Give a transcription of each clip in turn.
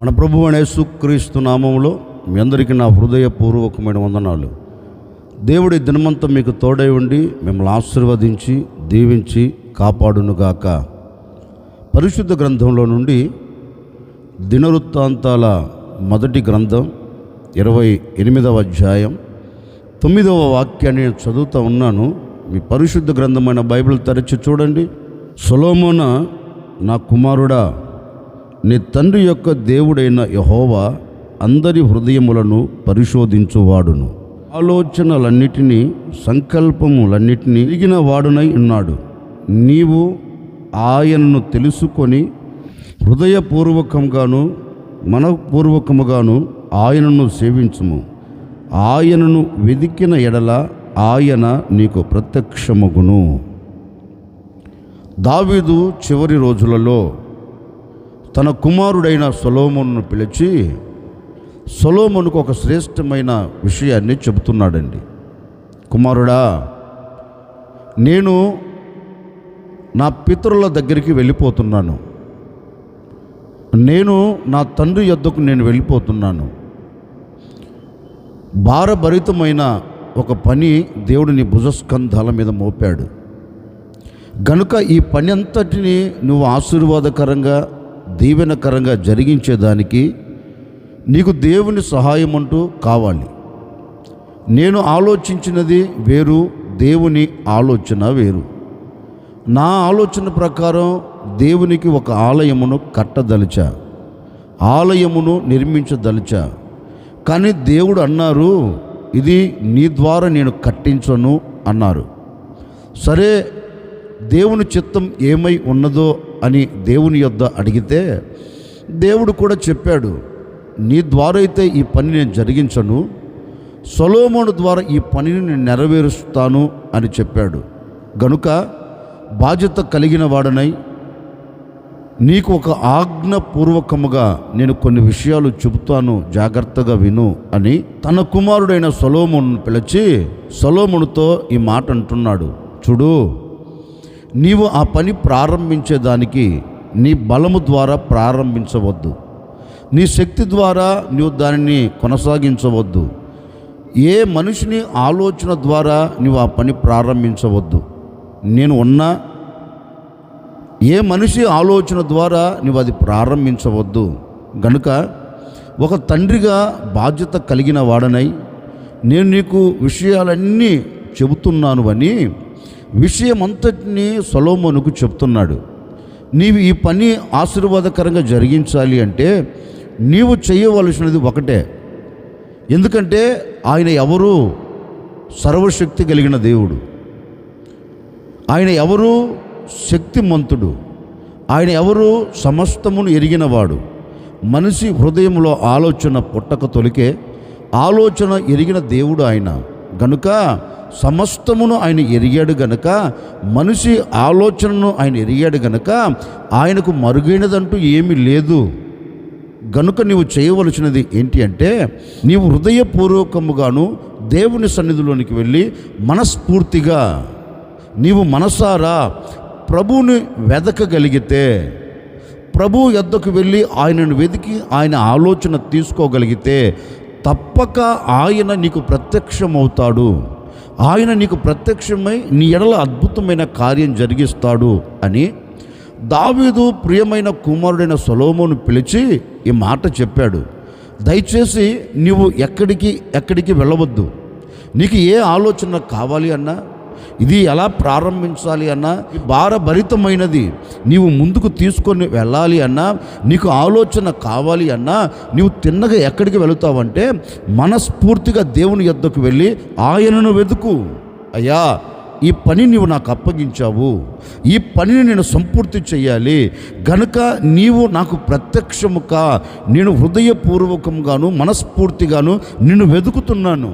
మన ప్రభువు అయిన యేసుక్రీస్తు నామములో మీ అందరికీ నా హృదయపూర్వకమైన వందనాలు. దేవుడి దినమంతా మీకు తోడై ఉండి మిమ్మల్ని ఆశీర్వదించి దీవించి కాపాడునుగాక. పరిశుద్ధ గ్రంథంలో నుండి దినవృత్తాంతాల మొదటి గ్రంథం 28వ అధ్యాయం 9వ వాక్యాన్ని నేను చదువుతూ ఉన్నాను. మీ పరిశుద్ధ గ్రంథమైన బైబిల్ తెరచి చూడండి. సొలొమోనా, నా కుమారుడా, నీ తండ్రి యొక్క దేవుడైన యెహోవా అందరి హృదయములను పరిశోధించువాడును, ఆలోచనలన్నిటినీ సంకల్పములన్నిటినీ ఎరిగిన వాడునై ఉన్నాడు. నీవు ఆయనను తెలుసుకొని హృదయపూర్వకంగాను మనఃపూర్వకముగాను ఆయనను సేవించుము. ఆయనను వెదికిన ఎడల ఆయన నీకు ప్రత్యక్షమగును. దావీదు చివరి రోజులలో తన కుమారుడైన సొలొమోనును పిలిచి సొలొమోనుకు ఒక శ్రేష్టమైన విషయాన్ని చెబుతున్నాడండి. కుమారుడా, నేను నా పితరుల దగ్గరికి వెళ్ళిపోతున్నాను. నేను నా తండ్రి యొద్దకు నేను వెళ్ళిపోతున్నాను. భారభరితమైన ఒక పని దేవుడు నీ భుజస్కంధాల మీద మోపాడు గనుక ఈ పని అంతటిని నువ్వు ఆశీర్వాదకరంగా దీవెనకరంగా జరిగించేదానికి నీకు దేవుని సహాయం అంటూ కావాలి. నేను ఆలోచించినది వేరు, దేవుని ఆలోచన వేరు. నా ఆలోచన ప్రకారం దేవునికి ఒక ఆలయమును కట్టదలిచా, ఆలయమును నిర్మించదలిచా. కానీ దేవుడు అన్నారు, ఇది నీ ద్వారా నేను కట్టించను అన్నారు. సరే, దేవుని చిత్తం ఏమై ఉన్నదో అని దేవుని యొద్ద అడిగితే దేవుడు కూడా చెప్పాడు, నీ ద్వారా అయితే ఈ పని నేను జరిగించను, సొలొమోను ద్వారా ఈ పనిని నేను నెరవేరుస్తాను అని చెప్పాడు. గనుక బాధ్యత కలిగిన వాడనై నీకు ఒక ఆజ్ఞపూర్వకముగా నేను కొన్ని విషయాలు చెబుతాను, జాగ్రత్తగా విను అని తన కుమారుడైన సొలొమోనును పిలిచి సొలొమోనుతో ఈ మాట అంటున్నాడు. చూడు, నీవు ఆ పని ప్రారంభించేదానికి నీ బలము ద్వారా ప్రారంభించవద్దు, నీ శక్తి ద్వారా నీవు దానిని కొనసాగించవద్దు, ఏ మనిషిని ఆలోచన ద్వారా నీవు ఆ పని ప్రారంభించవద్దు. నేను ఉన్నా ఏ మనిషి ఆలోచన ద్వారా నువ్వు అది ప్రారంభించవద్దు. గనుక ఒక తండ్రిగా బాధ్యత కలిగిన వాడనై నేను నీకు విషయాలన్నీ చెబుతున్నాను అని విషయమంతటినీ సొలొమోనుకు చెప్తున్నాడు. నీవు ఈ పని ఆశీర్వాదకరంగా జరిగించాలి అంటే నీవు చేయవలసినది ఒకటే. ఎందుకంటే ఆయన ఎవరు? సర్వశక్తి కలిగిన దేవుడు. ఆయన ఎవరు? శక్తిమంతుడు. ఆయన ఎవరు? సమస్తమును ఎరిగినవాడు. మనిషి హృదయంలో ఆలోచన పుట్టక తొలికే ఆలోచన ఎరిగిన దేవుడు ఆయన. గనుక సమస్తమును ఆయన ఎరిగాడు గనుక, మనిషి ఆలోచనను ఆయన ఎరిగాడు గనుక ఆయనకు మరుగైనదంటూ ఏమీ లేదు. గనుక నీవు చేయవలసినది ఏంటి అంటే నీవు హృదయపూర్వకముగాను దేవుని సన్నిధిలోనికి వెళ్ళి మనస్ఫూర్తిగా నీవు మనసారా ప్రభువుని వెదకగలిగితే, ప్రభు యొద్దకు వెళ్ళి ఆయనను వెతికి ఆయన ఆలోచన తీసుకోగలిగితే తప్పక ఆయన నీకు ప్రత్యక్షమవుతాడు. ఆయన నీకు ప్రత్యక్షమై నీ ఎడల అద్భుతమైన కార్యం జరిగిస్తాడు అని దావీదు ప్రియమైన కుమారుడైన సొలొమోను పిలిచి ఈ మాట చెప్పాడు. దయచేసి నీవు ఎక్కడికి వెళ్ళవద్దు. నీకు ఏ ఆలోచన కావాలి అన్నా, ఇది ఎలా ప్రారంభించాలి అన్నా, భారభరితమైనది నీవు ముందుకు తీసుకొని వెళ్ళాలి అన్నా, నీకు ఆలోచన కావాలి అన్నా, నీవు తిన్నగా ఎక్కడికి వెళుతావంటే మనస్ఫూర్తిగా దేవుని యొద్దకు వెళ్ళి ఆయనను వెతుకు. అయ్యా, ఈ పని నీవు నాకు అప్పగించావు, ఈ పనిని నేను సంపూర్తి చేయాలి గనుక నీవు నాకు ప్రత్యక్షముగా, నేను హృదయపూర్వకంగాను మనస్ఫూర్తిగాను నిన్ను వెతుకుతున్నాను,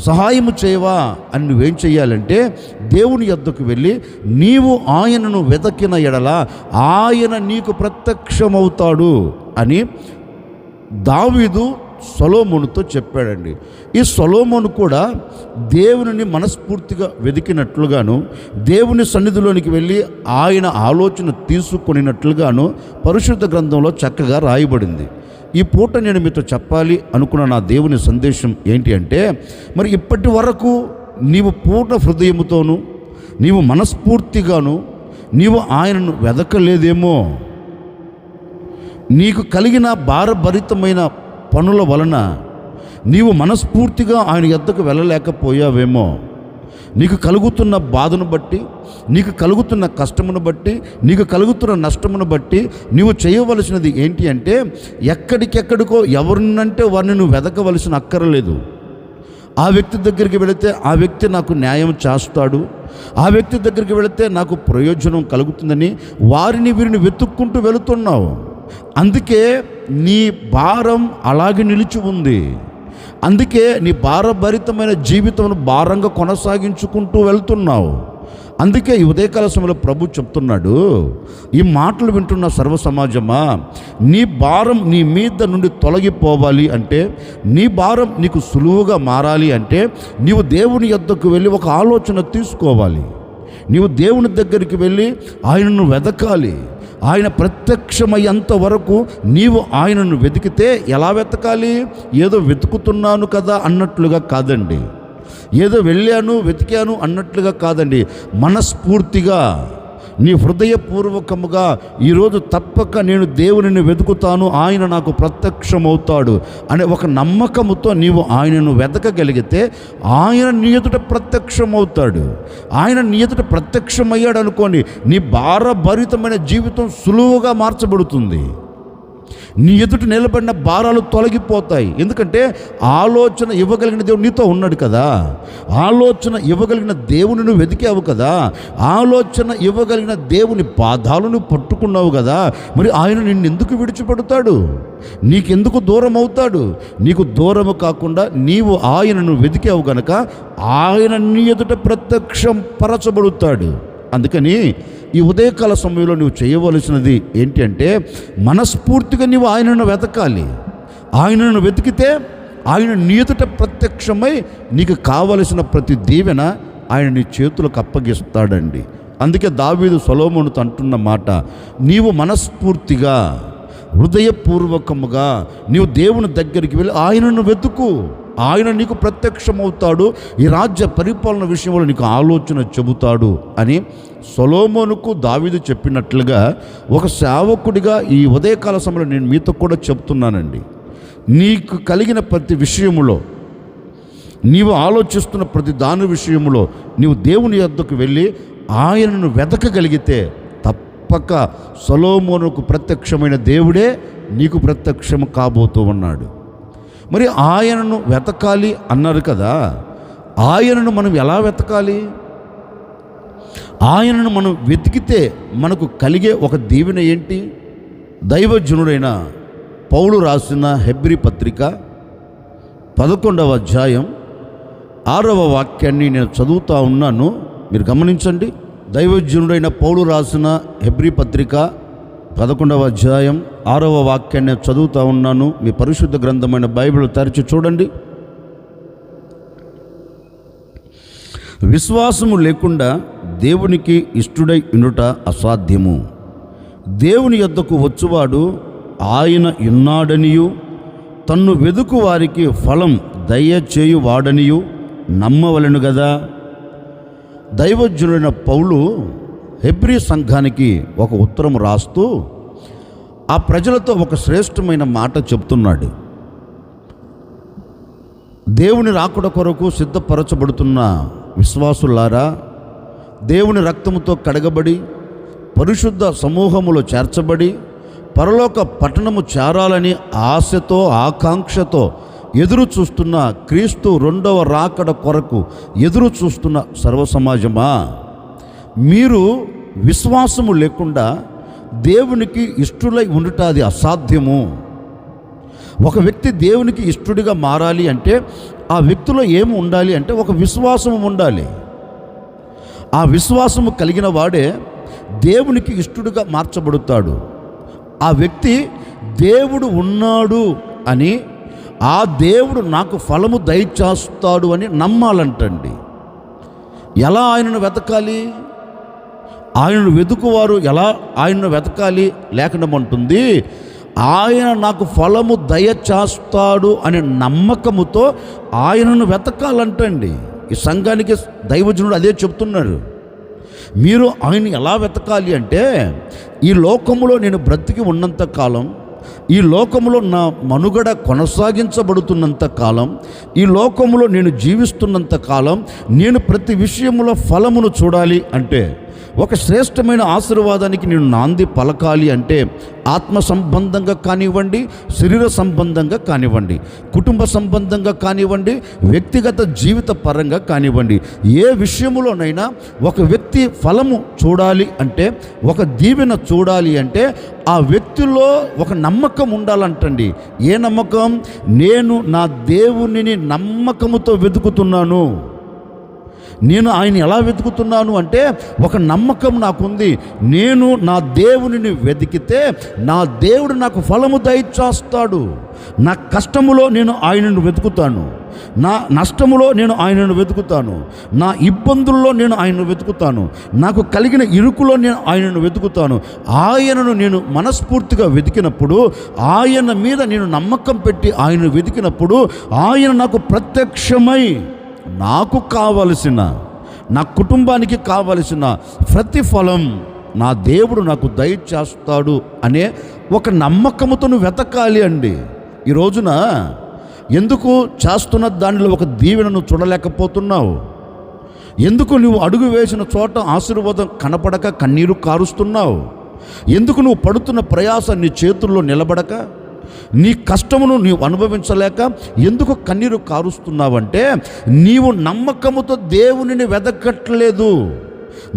సహాయము చేయవా అని నువ్వేం చెయ్యాలంటే దేవుని యొద్దకు వెళ్ళి నీవు ఆయనను వెతకిన ఎడల ఆయన నీకు ప్రత్యక్షమవుతాడు అని దావీదు సొలొమోనుతో చెప్పాడండి. ఈ సొలొమోను కూడా దేవుని మనస్ఫూర్తిగా వెతికినట్లుగాను, దేవుని సన్నిధిలోనికి వెళ్ళి ఆయన ఆలోచన తీసుకొనినట్లుగాను పరిశుద్ధ గ్రంథంలో చక్కగా రాయబడింది. ఈ పూట నేను మీతో చెప్పాలి అనుకున్న నా దేవుని సందేశం ఏంటి అంటే, మరి ఇప్పటి వరకు నీవు పూర్ణ హృదయముతోనూ నీవు మనస్ఫూర్తిగాను నీవు ఆయనను వెదకలేదేమో. నీకు కలిగిన భారభరితమైన పనుల వలన నీవు మనస్ఫూర్తిగా ఆయన యొద్దకు వెళ్ళలేకపోయావేమో. నీకు కలుగుతున్న బాధను బట్టి, నీకు కలుగుతున్న కష్టమును బట్టి, నీకు కలుగుతున్న నష్టమును బట్టి నీవు చేయవలసినది ఏంటి అంటే, ఎక్కడికెక్కడికో ఎవరినంటే వారిని నువ్వు వెదకవలసిన అక్కరలేదు. ఆ వ్యక్తి దగ్గరికి వెళితే ఆ వ్యక్తి నాకు న్యాయం చేస్తాడు, ఆ వ్యక్తి దగ్గరికి వెళితే నాకు ప్రయోజనం కలుగుతుందని వారిని వీరిని వెతుక్కుంటూ వెళుతున్నావు. అందుకే నీ భారం అలాగే నిలిచి ఉంది. అందుకే నీ భారభరితమైన జీవితం భారంగా కొనసాగించుకుంటూ వెళ్తున్నావు. అందుకే ఈ ఉదయకాల సమయంలో ప్రభు చెప్తున్నాడు, ఈ మాటలు వింటున్న సర్వ సమాజమా, నీ భారం నీ మీద నుండి తొలగిపోవాలి అంటే, నీ భారం నీకు సులువుగా మారాలి అంటే, నీవు దేవుని యొద్దకు వెళ్ళి ఒక ఆలోచన తీసుకోవాలి. నీవు దేవుని దగ్గరికి వెళ్ళి ఆయనను వెతకాలి. ఆయన ప్రత్యక్షమయ్యేంత వరకు నీవు ఆయనను వెతికితే ఎలా వెతకాలి? ఏదో వెతుకుతున్నాను కదా అన్నట్లుగా కాదండి, ఏదో వెళ్ళాను వెతికాను అన్నట్లుగా కాదండి. మనస్ఫూర్తిగా నీ హృదయపూర్వకముగా ఈరోజు తప్పక నేను దేవునిని వెతుకుతాను, ఆయన నాకు ప్రత్యక్షమవుతాడు అనే ఒక నమ్మకముతో నీవు ఆయనను వెతకగలిగితే ఆయన నీ ఎదుట ప్రత్యక్షమవుతాడు. ఆయన నీ ఎదుట ప్రత్యక్షమయ్యాడు అనుకోండి, నీ భారభరితమైన జీవితం సులువుగా మార్చబడుతుంది. నీ ఎదుట నిలబడిన భారాలు తొలగిపోతాయి. ఎందుకంటే ఆలోచన ఇవ్వగలిగిన దేవుడు నీతో ఉన్నాడు కదా, ఆలోచన ఇవ్వగలిగిన దేవుని నువ్వు వెతికావు కదా, ఆలోచన ఇవ్వగలిగిన దేవుని పాదాలను పట్టుకున్నావు కదా. మరి ఆయన నిన్ను ఎందుకు విడిచిపెడతాడు? నీకెందుకు దూరం అవుతాడు? నీకు దూరము కాకుండా నీవు ఆయనను వెతికావు గనక ఆయన నీ ఎదుట ప్రత్యక్షం పరచబడుతాడు. అందుకని ఈ ఉదయకాల సమయంలో నువ్వు చేయవలసినది ఏంటి అంటే, మనస్ఫూర్తిగా నీవు ఆయనను వెతకాలి. ఆయనను వెతికితే ఆయన నీ ఎదుట ప్రత్యక్షమై నీకు కావలసిన ప్రతి దీవెన ఆయన నీ చేతులకు అప్పగిస్తాడండి. అందుకే దావీదు సొలొమోనుతో అంటున్న మాట, నీవు మనస్ఫూర్తిగా హృదయపూర్వకముగా నీవు దేవుని దగ్గరికి వెళ్ళి ఆయనను వెతుకు, ఆయన నీకు ప్రత్యక్షమవుతాడు, ఈ రాజ్య పరిపాలన విషయంలో నీకు ఆలోచన చెబుతాడు అని సొలొమోనుకు దావీదు చెప్పినట్లుగా ఒక సేవకుడిగా ఈ ఉదయకాల సమయంలో నేను మీతో కూడా చెప్తున్నానండి. నీకు కలిగిన ప్రతి విషయములో, నీవు ఆలోచిస్తున్న ప్రతి దాని విషయములో నీవు దేవుని యొద్దకు వెళ్ళి ఆయనను వెతకగలిగితే తప్పక సొలొమోనుకు ప్రత్యక్షమైన దేవుడే నీకు ప్రత్యక్షం కాబోతూ ఉన్నాడు. మరి ఆయనను వెతకాలి అన్నారు కదా, ఆయనను మనం ఎలా వెతకాలి? ఆయనను మనం వెతికితే మనకు కలిగే ఒక దీవెన ఏంటి? దైవజనుడైన పౌలు రాసిన హెబ్రీ పత్రిక 11వ అధ్యాయం 6వ వాక్యాన్ని నేను చదువుతూ ఉన్నాను, మీరు గమనించండి. దైవజనుడైన పౌలు రాసిన హెబ్రీ పత్రిక 11వ అధ్యాయం 6వ వాక్యాన్ని చదువుతూ ఉన్నాను. మీ పరిశుద్ధ గ్రంథమైన బైబిల్ తెరిచి చూడండి. విశ్వాసము లేకుండా దేవునికి ఇష్టుడై ఉండుట అసాధ్యము. దేవుని యొద్దకు వచ్చువాడు ఆయన ఉన్నాడనియు తన్ను వెదుకు వారికి ఫలం దయచేయువాడనియు నమ్మవలెను గదా. దైవజనుడైన పౌలు హెబ్రీ సంఘానికి ఒక ఉత్తరం రాస్తూ ఆ ప్రజలతో ఒక శ్రేష్టమైన మాట చెప్తున్నాడు. దేవుని రాకడ కొరకు సిద్ధపరచబడుతున్న విశ్వాసులారా, దేవుని రక్తముతో కడగబడి పరిశుద్ధ సమూహములో చేర్చబడి పరలోక పట్టణము చేరాలని ఆశతో ఆకాంక్షతో ఎదురు చూస్తున్న క్రీస్తు రెండవ రాకడ కొరకు ఎదురు చూస్తున్న సర్వసమాజమా, మీరు విశ్వాసము లేకుండా దేవునికి ఇష్టులై ఉండుట అది అసాధ్యము. ఒక వ్యక్తి దేవునికి ఇష్టుడిగా మారాలి అంటే ఆ వ్యక్తిలో ఏమి ఉండాలి అంటే ఒక విశ్వాసము ఉండాలి. ఆ విశ్వాసము కలిగిన వాడే దేవునికి ఇష్టుడిగా మార్చబడతాడు. ఆ వ్యక్తి దేవుడు ఉన్నాడు అని, ఆ దేవుడు నాకు ఫలము దయచేస్తాడు అని నమ్మాలంటండి. ఎలా ఆయనను వెతకాలి? ఆయనను వెతుకువారు ఎలా ఆయనను వెతకాలి లేఖనమంటుంది, ఆయన నాకు ఫలము దయచేస్తాడు అనే నమ్మకముతో ఆయనను వెతకాలంటండి. ఈ సంఘానికి దైవజనుడు అదే చెప్తున్నారు. మీరు ఆయన ఎలా వెతకాలి అంటే, ఈ లోకములో నేను బ్రతికి ఉన్నంత కాలం, ఈ లోకములో నా మనుగడ కొనసాగించబడుతున్నంత కాలం, ఈ లోకములో నేను జీవిస్తున్నంత కాలం నేను ప్రతి విషయంలో ఫలమును చూడాలి అంటే, ఒక శ్రేష్టమైన ఆశీర్వాదానికి నేను నాంది పలకాలి అంటే, ఆత్మ సంబంధంగా కానివ్వండి, శరీర సంబంధంగా కానివ్వండి, కుటుంబ సంబంధంగా కానివ్వండి, వ్యక్తిగత జీవిత పరంగా కానివ్వండి, ఏ విషయములోనైనా ఒక వ్యక్తి ఫలము చూడాలి అంటే, ఒక దీవెన చూడాలి అంటే ఆ వ్యక్తిలో ఒక నమ్మకం ఉండాలంటండి. ఏ నమ్మకం? నేను నా దేవునిని నమ్మకముతో వెతుకుతున్నాను. నేను ఆయన ఎలా వెతుకుతున్నాను అంటే, ఒక నమ్మకం నాకుంది. నేను నా దేవునిని వెతికితే నా దేవుడు నాకు ఫలము దయచేస్తాడు. నా కష్టములో నేను ఆయనను వెతుకుతాను, నా నష్టములో నేను ఆయనను వెతుకుతాను, నా ఇబ్బందుల్లో నేను ఆయనను వెతుకుతాను, నాకు కలిగిన ఇరుకులో నేను ఆయనను వెతుకుతాను. ఆయనను నేను మనస్ఫూర్తిగా వెతికినప్పుడు, ఆయన మీద నేను నమ్మకం పెట్టి ఆయనను వెతికినప్పుడు, ఆయన నాకు ప్రత్యక్షమై నాకు కావలసిన, నా కుటుంబానికి కావలసిన ప్రతిఫలం నా దేవుడు నాకు దయచేస్తాడు అనే ఒక నమ్మకముతో నువ్వు వెతకాలి అండి. ఈ రోజున ఎందుకు చేస్తున్న దానిలో ఒక దీవెనను చూడలేకపోతున్నావు? ఎందుకు నువ్వు అడుగు వేసిన చోట ఆశీర్వాదం కనపడక కన్నీరు కారుస్తున్నావు? ఎందుకు నువ్వు పడుతున్న ప్రయాస నీ చేతుల్లో నిలబడక, నీ కష్టమును నీవు అనుభవించలేక ఎందుకు కన్నీరు కారుస్తున్నావంటే, నీవు నమ్మకముతో దేవునిని వెతకట్లేదు.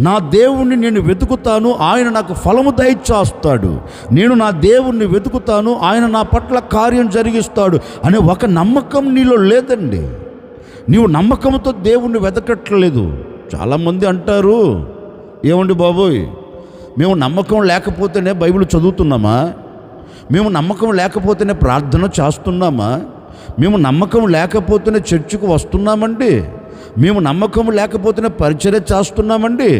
నా దేవుణ్ణి నేను వెతుకుతాను, ఆయన నాకు ఫలము దయచేస్తాడు, నేను నా దేవుణ్ణి వెతుకుతాను, ఆయన నా పట్ల కార్యం జరిగిస్తాడు అనే ఒక నమ్మకం నీలో లేదండి. నీవు నమ్మకంతో దేవుణ్ణి వెతకట్లేదు. చాలామంది అంటారు, ఏమండి బాబోయ్, మేము నమ్మకం లేకపోతేనే బైబిల్ చదువుతున్నామా? మేము నమ్మకం లేకపోతేనే ప్రార్థన చేస్తున్నామా? మేము నమ్మకం లేకపోతేనే చర్చికి వస్తున్నామండి? మేము నమ్మకం లేకపోతేనే పరిచర్య చేస్తున్నామండి?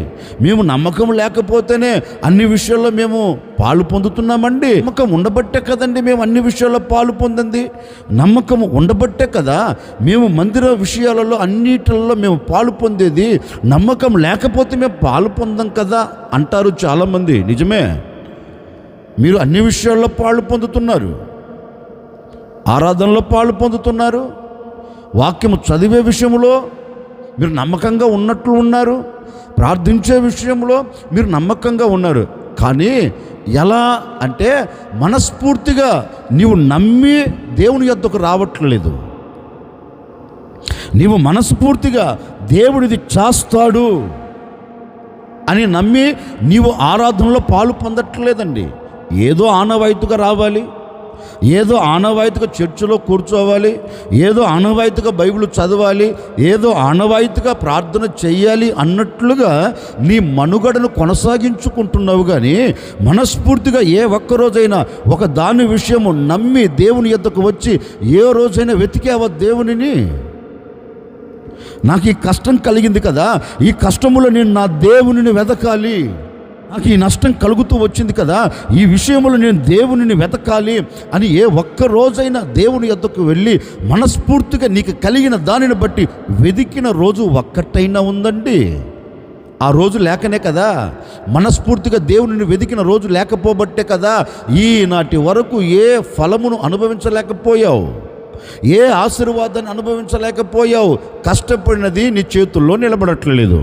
మేము నమ్మకం లేకపోతేనే అన్ని విషయాల్లో మేము పాలు పొందుతున్నామండి? నమ్మకం ఉండబట్టే కదండి మేము అన్ని విషయాల్లో పాలు పొందింది. నమ్మకం ఉండబట్టే కదా మేము మందిర విషయాలలో అన్నిటిలో మేము పాలు పొందేది. నమ్మకం లేకపోతే మేము పాలు పొందాం కదా అంటారు చాలామంది. నిజమే, మీరు అన్ని విషయాల్లో పాలు పొందుతున్నారు, ఆరాధనలో పాలు పొందుతున్నారు, వాక్యము చదివే విషయంలో మీరు నమ్మకంగా ఉన్నట్లు ఉన్నారు, ప్రార్థించే విషయంలో మీరు నమ్మకంగా ఉన్నారు. కానీ ఎలా అంటే, మనస్ఫూర్తిగా నీవు నమ్మి దేవుని యొద్దకు రావట్లేదు. నీవు మనస్ఫూర్తిగా దేవుడిది చేస్తాడు అని నమ్మి నీవు ఆరాధనలో పాలు పొందట్లేదండి. ఏదో ఆనవాయితీగా రావాలి, ఏదో ఆనవాయితీగా చర్చిలో కూర్చోవాలి, ఏదో ఆనవాయితీగా బైబిల్ చదవాలి, ఏదో ఆనవాయితీగా ప్రార్థన చెయ్యాలి అన్నట్లుగా నీ మనుగడను కొనసాగించుకుంటున్నావు. కానీ మనస్ఫూర్తిగా ఏ ఒక్కరోజైనా ఒక దాని విషయము నమ్మి దేవుని యొద్దకు వచ్చి ఏ రోజైనా వెతికావా దేవునిని? నాకు ఈ కష్టం కలిగింది కదా, ఈ కష్టములో నేను నా దేవునిని వెతకాలి, నాకు ఈ నష్టం కలుగుతూ వచ్చింది కదా, ఈ విషయంలో నేను దేవునిని వెతకాలి అని ఏ ఒక్క రోజైనా దేవుని యొద్దకు వెళ్ళి మనస్ఫూర్తిగా నీకు కలిగిన దానిని బట్టి వెతికిన రోజు ఒక్కటైనా ఉందండి? ఆ రోజు లేకనే కదా, మనస్ఫూర్తిగా దేవునిని వెతికిన రోజు లేకపోబట్టే కదా ఈనాటి వరకు ఏ ఫలమును అనుభవించలేకపోయావు, ఏ ఆశీర్వాదాన్ని అనుభవించలేకపోయావు. కష్టపడినది నీ చేతుల్లో నిలబడట్లేదు,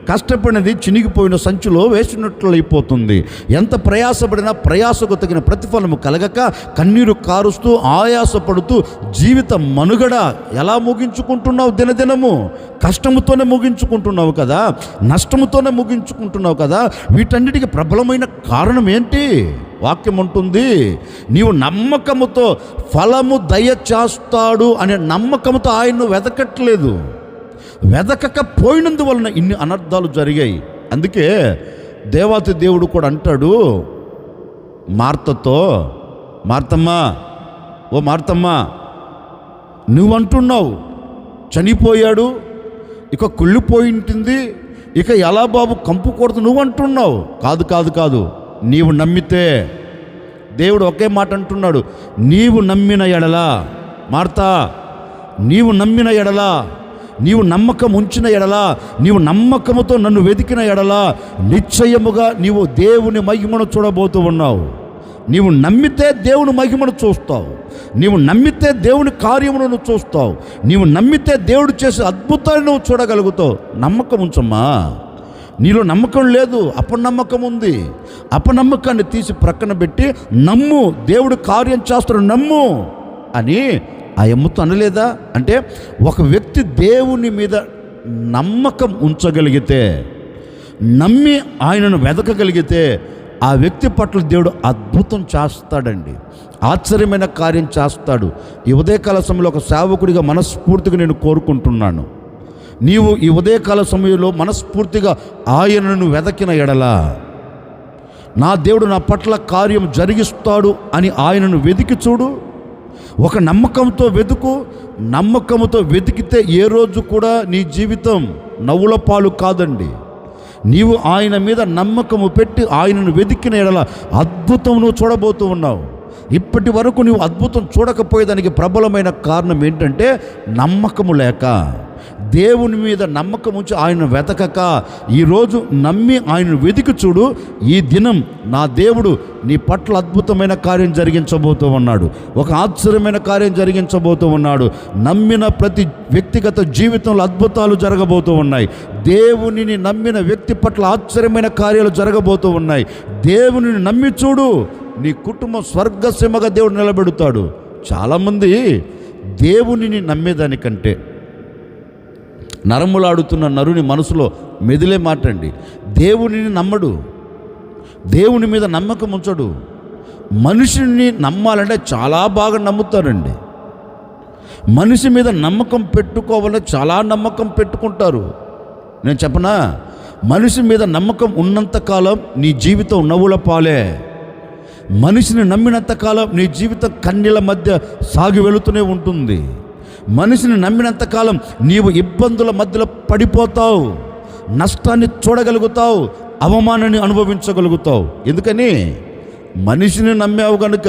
కష్టపడినది చినిగిపోయిన సంచిలో వేసినట్లు అయిపోతుంది. ఎంత ప్రయాసపడినా ప్రయాసకు తగిన ప్రతిఫలము కలగక కన్నీరు కారుస్తూ ఆయాసపడుతూ జీవిత మనుగడ ఎలా ముగించుకుంటున్నావు? దినదినము కష్టముతోనే ముగించుకుంటున్నావు కదా, నష్టముతోనే ముగించుకుంటున్నావు కదా. వీటన్నిటికీ ప్రబలమైన కారణం ఏంటి? వాక్యం ఉంటుంది, నీవు నమ్మకముతో ఫలము దయచేస్తాడు అనే నమ్మకంతో ఆయన్ను వెతకట్లేదు. వెతకకపోయినందువలన ఇన్ని అనర్థాలు జరిగాయి. అందుకే దేవాతి దేవుడు కూడా అంటాడు మార్తతో, మార్తమ్మా, ఓ మార్తమ్మా, నువ్వంటున్నావు చనిపోయాడు, ఇక కుళ్ళిపోయి ఉంటుంది, ఇక ఎలా బాబు కంపు కొడుతు నువ్వు అంటున్నావు. కాదు కాదు కాదు, నీవు నమ్మితే దేవుడు ఒకే మాట అంటున్నాడు, నీవు నమ్మిన ఎడలా, మార్తా నీవు నమ్మిన ఎడలా, నీవు నమ్మకం ఉంచిన ఎడలా, నీవు నమ్మకముతో నన్ను వెతికిన ఎడలా నిశ్చయముగా నీవు దేవుని మహిమను చూడబోతూ ఉన్నావు. నీవు నమ్మితే దేవుని మహిమను చూస్తావు, నీవు నమ్మితే దేవుని కార్యమును నువ్వు చూస్తావు, నీవు నమ్మితే దేవుడు చేసే అద్భుతాన్ని నువ్వు చూడగలుగుతావు. నమ్మకం ఉంచమ్మా. నీలో నమ్మకం లేదు, అపనమ్మకం ఉంది. అపనమ్మకాన్ని తీసి ప్రక్కన పెట్టి నమ్ము, దేవుడు కార్యం చేస్తాడు నమ్ము అని ఆ అమ్మతో అనలేదా? అంటే ఒక వ్యక్తి దేవుని మీద నమ్మకం ఉంచగలిగితే, నమ్మి ఆయనను వెతకగలిగితే ఆ వ్యక్తి పట్ల దేవుడు అద్భుతం చేస్తాడండి, ఆశ్చర్యమైన కార్యం చేస్తాడు. ఈ ఉదయకాల సమయంలో ఒక సేవకుడిగా మనస్ఫూర్తిగా నేను కోరుకుంటున్నాను, నీవు ఈ ఉదయకాల సమయంలో మనస్ఫూర్తిగా ఆయనను వెతకిన ఎడలా నా దేవుడు నా పట్ల కార్యం జరిగిస్తాడు అని ఆయనను వెతికి చూడు. ఒక నమ్మకంతో వెతుకు. నమ్మకంతో వెతికితే ఏ రోజు కూడా నీ జీవితం నవ్వుల పాలు కాదండి. నీవు ఆయన మీద నమ్మకము పెట్టి ఆయనను వెతికిన ఎడల అద్భుతం నువ్వు చూడబోతూ ఉన్నావు. ఇప్పటి వరకు నువ్వు అద్భుతం చూడకపోయేదానికి ప్రబలమైన కారణం ఏంటంటే నమ్మకము లేక, దేవుని మీద నమ్మకం ఉంచి ఆయన వెతకక. ఈరోజు నమ్మి ఆయనను వెతికి చూడు. ఈ దినం నా దేవుడు నీ పట్ల అద్భుతమైన కార్యం జరిగించబోతూ ఉన్నాడు, ఒక ఆశ్చర్యమైన కార్యం జరిగించబోతూ ఉన్నాడు. నమ్మిన ప్రతి వ్యక్తిగత జీవితంలో అద్భుతాలు జరగబోతూ ఉన్నాయి. దేవునిని నమ్మిన వ్యక్తి పట్ల ఆశ్చర్యమైన కార్యాలు జరగబోతూ ఉన్నాయి. దేవునిని నమ్మి చూడు, నీ కుటుంబం స్వర్గసీమగా దేవుడు నిలబెడతాడు. చాలామంది దేవునిని నమ్మేదానికంటే నరములాడుతున్న నరుని మనసులో మెదిలే మాట అండి, దేవునిని నమ్మడు, దేవుని మీద నమ్మకం ఉంచడు. మనిషిని నమ్మాలంటే చాలా బాగా నమ్ముతారండి. మనిషి మీద నమ్మకం పెట్టుకోవాలంటే చాలా నమ్మకం పెట్టుకుంటారు. నేను చెప్పనా, మనిషి మీద నమ్మకం ఉన్నంతకాలం నీ జీవితం నవ్వుల పాలే. మనిషిని నమ్మినంతకాలం నీ జీవితం కన్నీళ్ళ మధ్య సాగి వెళుతూనే ఉంటుంది. మనిషిని నమ్మినంతకాలం నీవు ఇబ్బందుల మధ్యలో పడిపోతావు, నష్టాన్ని చూడగలుగుతావు, అవమానాన్ని అనుభవించగలుగుతావు. ఎందుకని? మనిషిని నమ్మావు కనుక,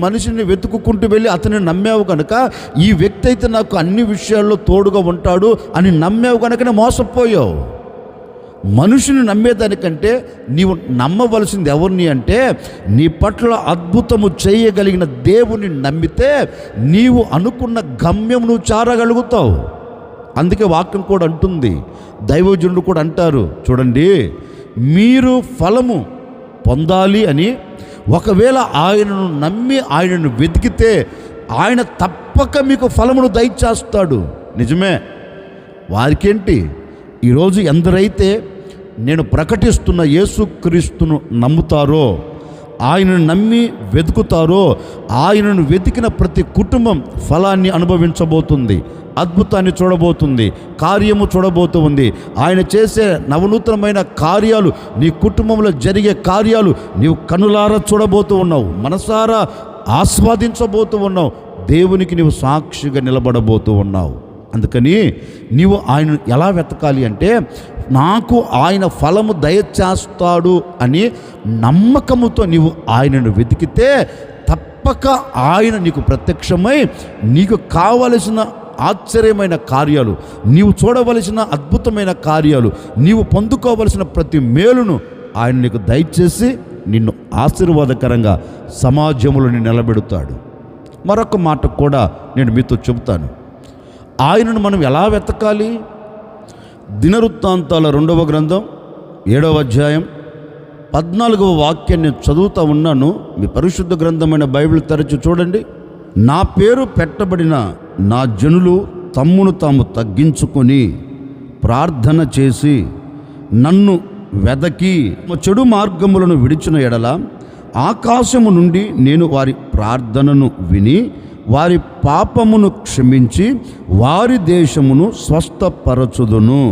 మనిషిని వెతుక్కుంటూ వెళ్ళి అతన్ని నమ్మావు కనుక, ఈ వ్యక్తి అయితే నాకు అన్ని విషయాల్లో తోడుగా ఉంటాడు అని నమ్మావు కనుకనే మోసపోయావు. మనుషుని నమ్మేదానికంటే నీవు నమ్మవలసింది ఎవరిని అంటే, నీ పట్ల అద్భుతము చేయగలిగిన దేవుని నమ్మితే నీవు అనుకున్న గమ్యం నువ్వు చేరగలుగుతావు. అందుకే వాక్యం కూడా అంటుంది, దైవజనుడు కూడా అంటారు చూడండి, మీరు ఫలము పొందాలి అని ఒకవేళ ఆయనను నమ్మి ఆయనను వెతికితే ఆయన తప్పక మీకు ఫలమును దయచేస్తాడు. నిజమే. వారికేంటి? ఈరోజు ఎందరైతే నేను ప్రకటిస్తున్న యేసుక్రీస్తును నమ్ముతారో, ఆయనను నమ్మి వెతుకుతారో, ఆయనను వెతికిన ప్రతి కుటుంబం ఫలాన్ని అనుభవించబోతుంది, అద్భుతాన్ని చూడబోతుంది, కార్యము చూడబోతుంది. ఆయన చేసే నవనూతనమైన కార్యాలు, నీ కుటుంబంలో జరిగే కార్యాలు నీవు కనులారా చూడబోతూ ఉన్నావు, మనసారా ఆస్వాదించబోతూ ఉన్నావు, దేవునికి నీవు సాక్షిగా నిలబడబోతూ ఉన్నావు. అందుకని నీవు ఆయన ఎలా వెతకాలి అంటే, నాకు ఆయన ఫలము దయచేస్తాడు అని నమ్మకముతో నీవు ఆయనను వెతికితే తప్పక ఆయన నీకు ప్రత్యక్షమై నీకు కావలసిన ఆశ్చర్యమైన కార్యాలు, నీవు చూడవలసిన అద్భుతమైన కార్యాలు, నీవు పొందుకోవలసిన ప్రతి మేలును ఆయన నీకు దయచేసి నిన్ను ఆశీర్వాదకరంగా సమాజంలో నిలబెడతాడు. మరొక మాట కూడా నేను మీతో చెబుతాను. ఆయనను మనం ఎలా వెతకాలి? దినవృత్తాంతాల 2వ గ్రంథం 7వ అధ్యాయం 14వ వాక్యాన్ని చదువుతూ ఉన్నాను. మీ పరిశుద్ధ గ్రంథమైన బైబిల్ తెరచి చూడండి. నా పేరు పెట్టబడిన నా జనులు తమ్మును తాము తగ్గించుకొని ప్రార్థన చేసి నన్ను వెదకి చెడు మార్గములను విడిచిన ఎడల ఆకాశము నుండి నేను వారి ప్రార్థనను విని వారి పాపమును క్షమించి వారి దేశమును స్వస్థపరచుదును.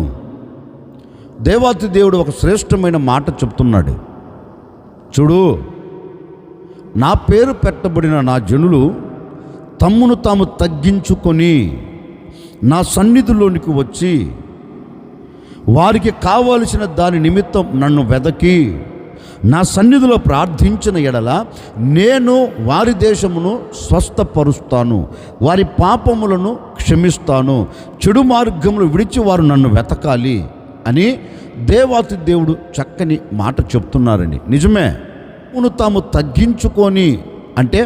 దేవాతి దేవుడు ఒక శ్రేష్టమైన మాట చెప్తున్నాడు. చూడు, నా పేరు పెట్టబడిన నా జనులు తమ్మును తాము తగ్గించుకొని నా సన్నిధిలోనికి వచ్చి వారికి కావలసిన దాని నిమిత్తం నన్ను వెదకి నా సన్నిధిలో ప్రార్థించిన ఎడల నేను వారి దేశమును స్వస్థపరుస్తాను, వారి పాపములను క్షమిస్తాను, చెడు మార్గములు విడిచి వారు నన్ను వెతకాలి అని దేవాతి దేవుడు చక్కని మాట చెప్తున్నారండి. నిజమే, తాము తగ్గించుకొని అంటే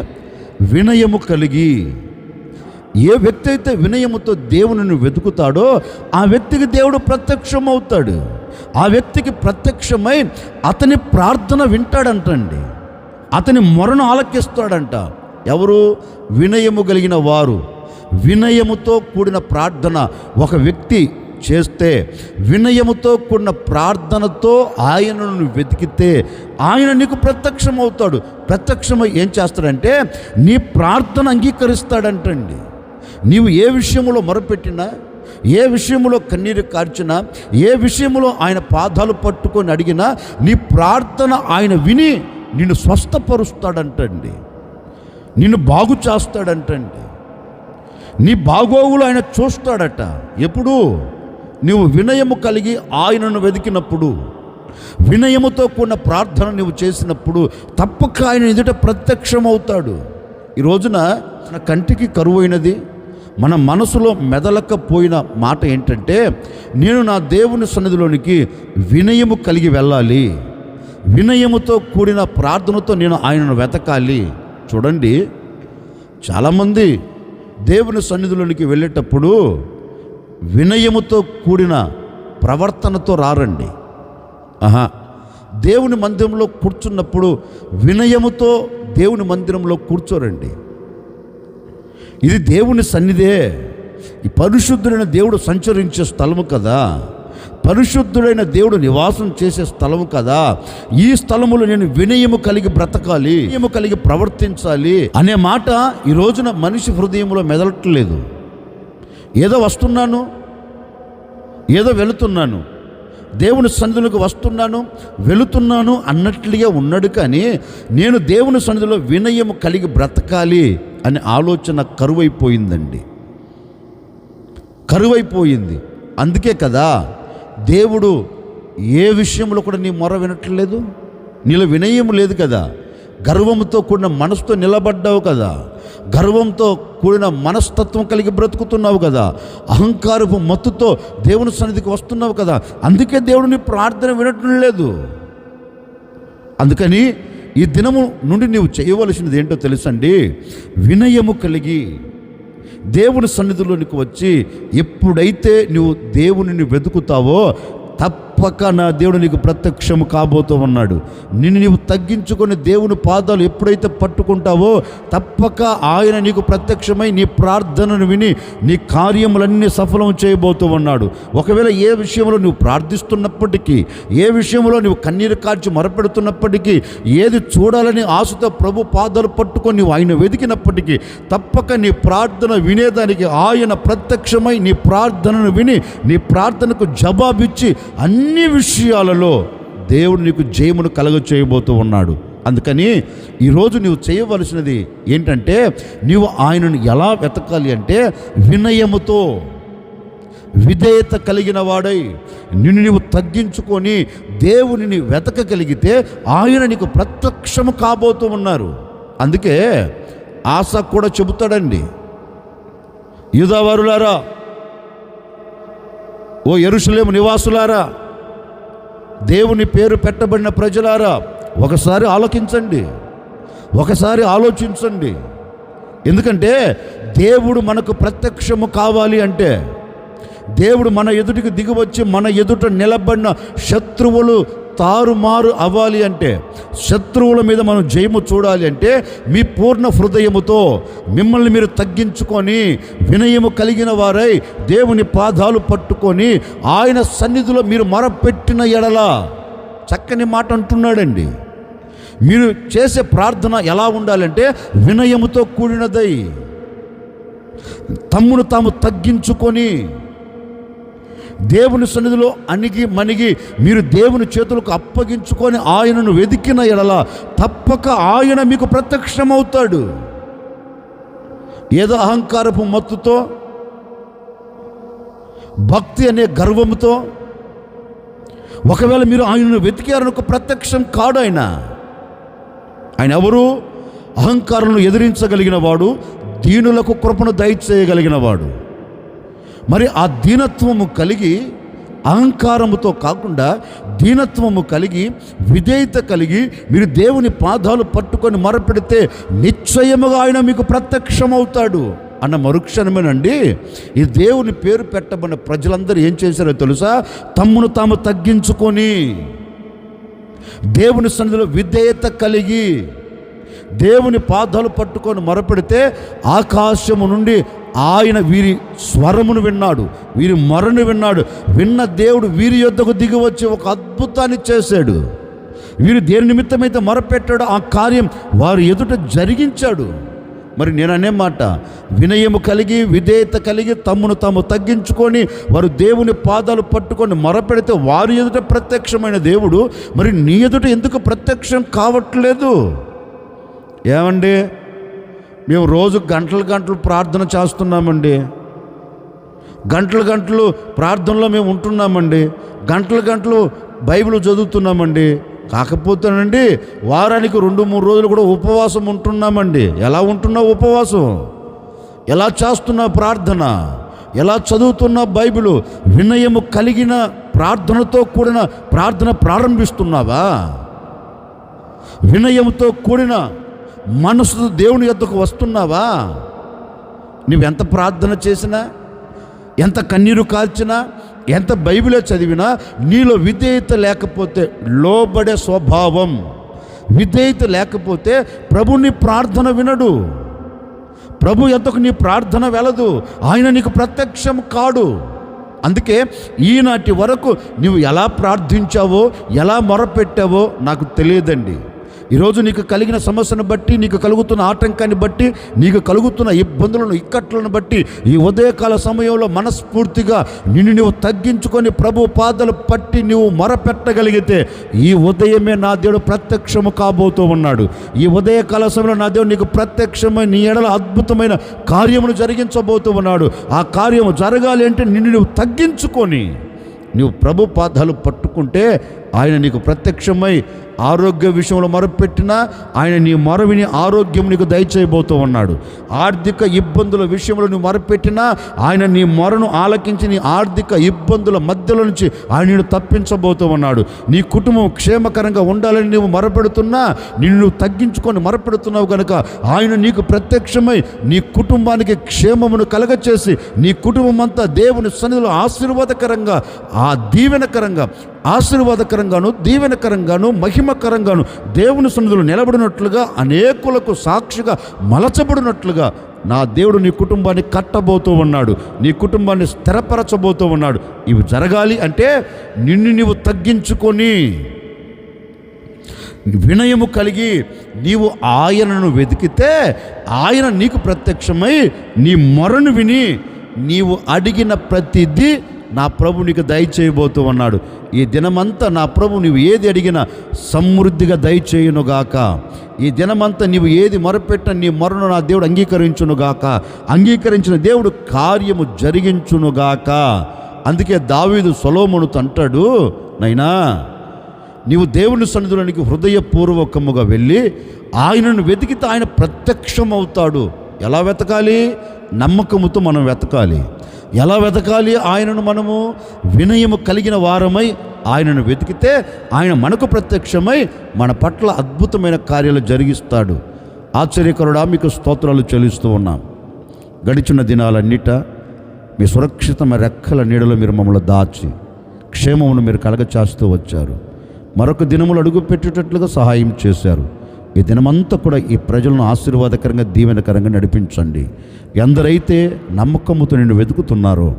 వినయము కలిగి, ఏ వ్యక్తి అయితే వినయముతో దేవునిని వెతుకుతాడో ఆ వ్యక్తికి దేవుడు ప్రత్యక్షమవుతాడు. ఆ వ్యక్తికి ప్రత్యక్షమై అతని ప్రార్థన వింటాడంటండి, అతని మొరను ఆలకిస్తాడంట. ఎవరు? వినయము కలిగిన వారు. వినయముతో కూడిన ప్రార్థన ఒక వ్యక్తి చేస్తే, వినయముతో కూడిన ప్రార్థనతో ఆయనను వెతికితే ఆయన నీకు ప్రత్యక్షమవుతాడు. ప్రత్యక్షమై ఏం చేస్తాడంటే నీ ప్రార్థన అంగీకరిస్తాడంటండి. నీవు ఏ విషయంలో మొరపెట్టినా, ఏ విషయంలో కన్నీరు కార్చినా, ఏ విషయంలో ఆయన పాదాలు పట్టుకొని అడిగినా నీ ప్రార్థన ఆయన విని నిన్ను స్వస్థపరుస్తాడంటండి, నిన్ను బాగు చేస్తాడంటండి. నీ బాగోగులు ఆయన చూస్తాడట. ఎప్పుడు? నీవు వినయము కలిగి ఆయనను వెతికినప్పుడు, వినయముతో కూడిన ప్రార్థన నీవు చేసినప్పుడు తప్పక ఆయన ఎదుట ప్రత్యక్షమవుతాడు. ఈ రోజున మన కంటికి కరువైనది, మన మనసులో మెదలకపోయిన మాట ఏంటంటే, నేను నా దేవుని సన్నిధిలోనికి వినయము కలిగి వెళ్ళాలి, వినయముతో కూడిన ప్రార్థనతో నేను ఆయనను వెతకాలి. చూడండి, చాలామంది దేవుని సన్నిధిలోనికి వెళ్ళేటప్పుడు వినయముతో కూడిన ప్రవర్తనతో రారండి. దేవుని మందిరంలో కూర్చున్నప్పుడు వినయముతో దేవుని మందిరంలో కూర్చోరండి. ఇది దేవుని సన్నిధే, ఈ పరిశుద్ధుడైన దేవుడు సంచరించే స్థలము కదా, పరిశుద్ధుడైన దేవుడు నివాసం చేసే స్థలము కదా. ఈ స్థలములో నేను వినయము కలిగి బ్రతకాలి, వినయము కలిగి ప్రవర్తించాలి అనే మాట ఈ రోజున మనిషి హృదయంలో మెదలట్లేదు. ఏదో వస్తున్నాను, ఏదో వెళుతున్నాను, దేవుని సన్నిధిలోకి వస్తున్నాను వెళుతున్నాను అన్నట్లుగా ఉన్నాడు. కానీ నేను దేవుని సన్నిధిలో వినయము కలిగి బ్రతకాలి అనే ఆలోచన కరువైపోయిందండి, కరువైపోయింది. అందుకే కదా దేవుడు ఏ విషయంలో కూడా నీ మొర వినట్లేదు. నీలో వినయం లేదు కదా, గర్వంతో కూడిన మనసుతో నిలబడ్డావు కదా, గర్వంతో కూడిన మనస్తత్వం కలిగి బ్రతుకుతున్నావు కదా, అహంకారపు మత్తుతో దేవుని సన్నిధికి వస్తున్నావు కదా. అందుకే దేవుడు నీ ప్రార్థన వినటం లేదు. అందుకని ఈ దినము నుండి నీవు చేయవలసినది ఏంటో తెలుసండి, వినయము కలిగి దేవుని సన్నిధిలోనికి వచ్చి ఎప్పుడైతే నువ్వు దేవునిని వెతుకుతావో తప్పక నా దేవుడు నీకు ప్రత్యక్షము కాబోతూ ఉన్నాడు. నిన్ను నీవు తగ్గించుకొని దేవుని పాదాలు ఎప్పుడైతే పట్టుకుంటావో తప్పక ఆయన నీకు ప్రత్యక్షమై నీ ప్రార్థనను విని నీ కార్యములన్నీ సఫలం చేయబోతూ ఉన్నాడు. ఒకవేళ ఏ విషయంలో నువ్వు ప్రార్థిస్తున్నప్పటికీ, ఏ విషయంలో నువ్వు కన్నీరు కార్చి మొరపెడుతున్నప్పటికీ, ఏది చూడాలని ఆశతో ప్రభు పాదాలు పట్టుకొని నువ్వు ఆయన వెతికినప్పటికీ తప్పక నీ ప్రార్థన వినేదానికి ఆయన ప్రత్యక్షమై నీ ప్రార్థనను విని నీ ప్రార్థనకు జవాబిచ్చి అన్ని విషయాలలో దేవుడు నీకు జయమును కలుగ చేయబోతూ ఉన్నాడు. అందుకని ఈరోజు నీవు చేయవలసినది ఏంటంటే, నీవు ఆయనను ఎలా వెతకాలి అంటే వినయముతో, విధేయత కలిగిన వాడై నిన్ను నీవు తగ్గించుకొని దేవునిని వెతకగలిగితే ఆయన నీకు ప్రత్యక్షము కాబోతూ ఉన్నారు. అందుకే ఆసా కూడా చెబుతాడండి, యూదావారులారా, ఓ యెరూషలేము నివాసులారా, దేవుని పేరు పెట్టబడిన ప్రజలారా, ఒకసారి ఆలోకించండి, ఒకసారి ఆలోచించండి. ఎందుకంటే దేవుడు మనకు ప్రత్యక్షము కావాలి అంటే, దేవుడు మన ఎదుటికి దిగివచ్చి మన ఎదుట నిలబడిన శత్రువులు తారుమారు అవ్వాలి అంటే, శత్రువుల మీద మనం జయము చూడాలి అంటే మీ పూర్ణ హృదయముతో మిమ్మల్ని మీరు తగ్గించుకొని వినయము కలిగిన వారై దేవుని పాదాలు పట్టుకొని ఆయన సన్నిధిలో మీరు మొరపెట్టిన ఎడల, చక్కని మాట అంటున్నాడండి. మీరు చేసే ప్రార్థన ఎలా ఉండాలంటే వినయముతో కూడినదై, తమ్మును తాము తగ్గించుకొని దేవుని సన్నిధిలో అణిగి మణిగి మీరు దేవుని చేతులకు అప్పగించుకొని ఆయనను వెతికిన ఎడల తప్పక ఆయన మీకు ప్రత్యక్షమవుతాడు. ఏదో అహంకారపు మత్తుతో, భక్తి అనే గర్వంతో, ఒకవేళ మీరు ఆయనను వెతికారనుకో ప్రత్యక్షం కాడు. ఆయన ఎవరు? అహంకారులను ఎదిరించగలిగిన వాడు, దీనులకు కృపను దయచేయగలిగిన వాడు. మరి ఆ దీనత్వము కలిగి, అహంకారముతో కాకుండా దీనత్వము కలిగి, విధేయత కలిగి మీరు దేవుని పాదాలు పట్టుకొని మొరపెడితే నిశ్చయముగా ఆయన మీకు ప్రత్యక్షమవుతాడు అన్న మరుక్షణమేనండి ఈ దేవుని పేరు పెట్టబడిన ప్రజలందరూ ఏం చేశారో తెలుసా? తమ్మును తాము తగ్గించుకొని దేవుని సన్నిధిలో విధేయత కలిగి దేవుని పాదాలు పట్టుకొని మొరపెడితే ఆకాశము నుండి ఆయన వీరి స్వరమును విన్నాడు, వీరి మొరను విన్నాడు. విన్న దేవుడు వీరి యొద్దకు దిగి వచ్చి ఒక అద్భుతాన్ని చేశాడు. వీరు దేని నిమిత్తమైతే మొరపెట్టాడో ఆ కార్యం వారి ఎదుట జరిగించాడు. మరి నేను అనే మాట, వినయము కలిగి విధేయత కలిగి తమ్మును తాము తగ్గించుకొని వారు దేవుని పాదాలు పట్టుకొని మొరపెడితే వారి ఎదుట ప్రత్యక్షమైన దేవుడు మరి నీ ఎదుట ఎందుకు ప్రత్యక్షం కావట్లేదు? ఏమండి, మేము రోజు గంటలు గంటలు ప్రార్థన చేస్తున్నామండి, గంటలు గంటలు ప్రార్థనలో మేము ఉంటున్నామండి, గంటలు గంటలు బైబిల్ చదువుతున్నామండి. కాకపోతేనండి వారానికి 2-3 రోజులు కూడా ఉపవాసం ఉంటున్నామండి. ఎలా ఉంటున్నావు ఉపవాసం? ఎలా చేస్తున్నావు ప్రార్థన? ఎలా చదువుతున్నా బైబిల్? వినయము కలిగిన ప్రార్థనతో కూడిన ప్రార్థన ప్రారంభిస్తున్నావా? వినయంతో కూడిన మనసుతో దేవుని యొద్దకు వస్తున్నావా? నువ్వెంత ప్రార్థన చేసినా, ఎంత కన్నీరు కాల్చినా, ఎంత బైబిలే చదివినా నీలో విధేయత లేకపోతే, లోబడే స్వభావం, విధేయత లేకపోతే ప్రభు నీ ప్రార్థన వినడు, ప్రభు యొద్దకు నీ ప్రార్థన వెళ్ళదు, ఆయన నీకు ప్రత్యక్షం కాడు. అందుకే ఈనాటి వరకు నువ్వు ఎలా ప్రార్థించావో, ఎలా మొరపెట్టావో నాకు తెలియదండి. ఈరోజు నీకు కలిగిన సమస్యను బట్టి, నీకు కలుగుతున్న ఆటంకాన్ని బట్టి, నీకు కలుగుతున్న ఇబ్బందులను, ఇక్కట్లను బట్టి ఈ ఉదయకాల సమయంలో మనస్ఫూర్తిగా నిన్ను నువ్వు తగ్గించుకొని ప్రభు పాదాలు పట్టి నువ్వు మొరపెట్టగలిగితే ఈ ఉదయమే నా దేవుడు ప్రత్యక్షము కాబోతూ ఉన్నాడు. ఈ ఉదయకాల సమయంలో నా దేవుడు నీకు ప్రత్యక్షమై నీ ఎడల అద్భుతమైన కార్యమును జరిగించబోతూ ఉన్నాడు. ఆ కార్యము జరగాలి అంటే నిన్ను నువ్వు తగ్గించుకొని నువ్వు ప్రభు పాదాలు పట్టుకుంటే ఆయన నీకు ప్రత్యక్షమై ఆరోగ్య విషయంలో మొరపెట్టినా ఆయన నీ మొరవిని ఆరోగ్యం నీకు దయచేయబోతూ ఉన్నాడు. ఆర్థిక ఇబ్బందుల విషయంలో నువ్వు మొరపెట్టినా ఆయన నీ మొరను ఆలకించి నీ ఆర్థిక ఇబ్బందుల మధ్యలో నుంచి ఆయన నిన్ను తప్పించబోతూ ఉన్నాడు. నీ కుటుంబం క్షేమకరంగా ఉండాలని నువ్వు మొరపెడుతున్నా, నిన్ను నువ్వు తగ్గించుకొని మొరపెడుతున్నావు కనుక ఆయన నీకు ప్రత్యక్షమై నీ కుటుంబానికి క్షేమమును కలగచేసి నీ కుటుంబం అంతా దేవుని సన్నిధిలో ఆశీర్వాదకరంగా, ఆ దీవెనకరంగా, ఆశీర్వాదకరంగాను, దీవెనకరంగాను, మహిమకరంగాను దేవుని సన్నిధిలో నిలబడినట్లుగా, అనేకులకు సాక్షిగా మలచబడినట్లుగా నా దేవుడు నీ కుటుంబాన్ని కట్టబోతూ ఉన్నాడు, నీ కుటుంబాన్ని స్థిరపరచబోతూ ఉన్నాడు. ఇవి జరగాలి అంటే నిన్ను నీవు తగ్గించుకొని వినయము కలిగి నీవు ఆయనను వెతికితే ఆయన నీకు ప్రత్యక్షమై నీ మొరను విని నీవు అడిగిన ప్రతిదీ నా ప్రభు నీకు దయచేయబోతూ ఉన్నాడు. ఈ దినమంతా నా ప్రభు నీవు ఏది అడిగినా సమృద్ధిగా దయచేయునుగాక. ఈ దినమంతా నీవు ఏది మొరపెట్టిన నీ మొరను నా దేవుడు అంగీకరించునుగాక. అంగీకరించిన దేవుడు కార్యము జరిగించునుగాక. అందుకే దావీదు సొలొమోనుతో అంటాడు, నైనా నీవు దేవుని సన్నిధిలోనికి హృదయపూర్వకముగా వెళ్ళి ఆయనను వెతికితే ఆయన ప్రత్యక్షమవుతాడు. ఎలా వెతకాలి? నమ్మకముతో మనం వెతకాలి. ఎలా వెతకాలి? ఆయనను మనము వినయము కలిగిన వారమై ఆయనను వెతికితే ఆయన మనకు ప్రత్యక్షమై మన పట్ల అద్భుతమైన కార్యాలు జరిగిస్తాడు. ఆశ్చర్యకరుడా, మీకు స్తోత్రాలు చెల్లిస్తూ ఉన్నాం. గడిచిన దినాలన్నిట మీ సురక్షితమైన రెక్కల నీడలో మీరు మమ్మల్ని దాచి క్షేమమును మీరు కలగచేస్తూ వచ్చారు. మరొక దినములు అడుగు పెట్టేటట్లుగా సహాయం చేశారు. ఈ దినమంతా కూడా ఈ ప్రజలను ఆశీర్వాదకరంగా, దీవెనకరంగా నడిపించండి. ఎందరైతే నమ్మకముతో నిన్ను వెతుకుతున్నారో,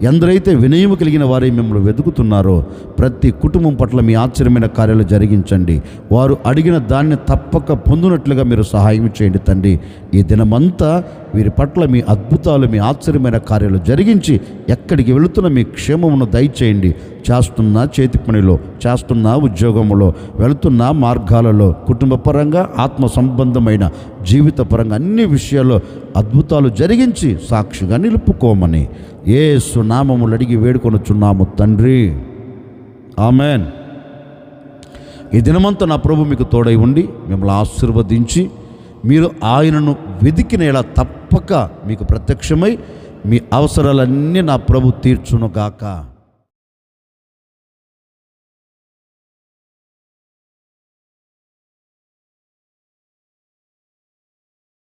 ఎందరైతే వినయము కలిగిన వారే మిమ్మల్ని వెతుకుతున్నారో ప్రతి కుటుంబం పట్ల మీ ఆశ్చర్యమైన కార్యాలు జరిగించండి. వారు అడిగిన దాన్ని తప్పక పొందినట్లుగా మీరు సహాయం చేయండి తండ్రి. ఈ దినమంతా వీరి పట్ల మీ అద్భుతాలు, మీ ఆశ్చర్యమైన కార్యాలు జరిగించి ఎక్కడికి వెళుతున్న మీ క్షేమమును దయచేయండి. చేస్తున్న చేతి పనిలో, చేస్తున్న ఉద్యోగంలో, వెళుతున్న మార్గాలలో, కుటుంబ పరంగా, ఆత్మ సంబంధమైన జీవిత పరంగా అన్ని విషయాల్లో అద్భుతాలు జరిగించి సాక్షిగా నిలుపుకోమని యేసు నామములు అడిగి వేడుకొనుచున్నాము తండ్రి. ఆమెన్. ఈ దినమంతా నా ప్రభు మీకు తోడై ఉండి మిమ్మల్ని ఆశీర్వదించి మీరు ఆయనను వెదికిన ఎలా తప్పక మీకు ప్రత్యక్షమై మీ అవసరాలన్నీ నా ప్రభు తీర్చునుగాక.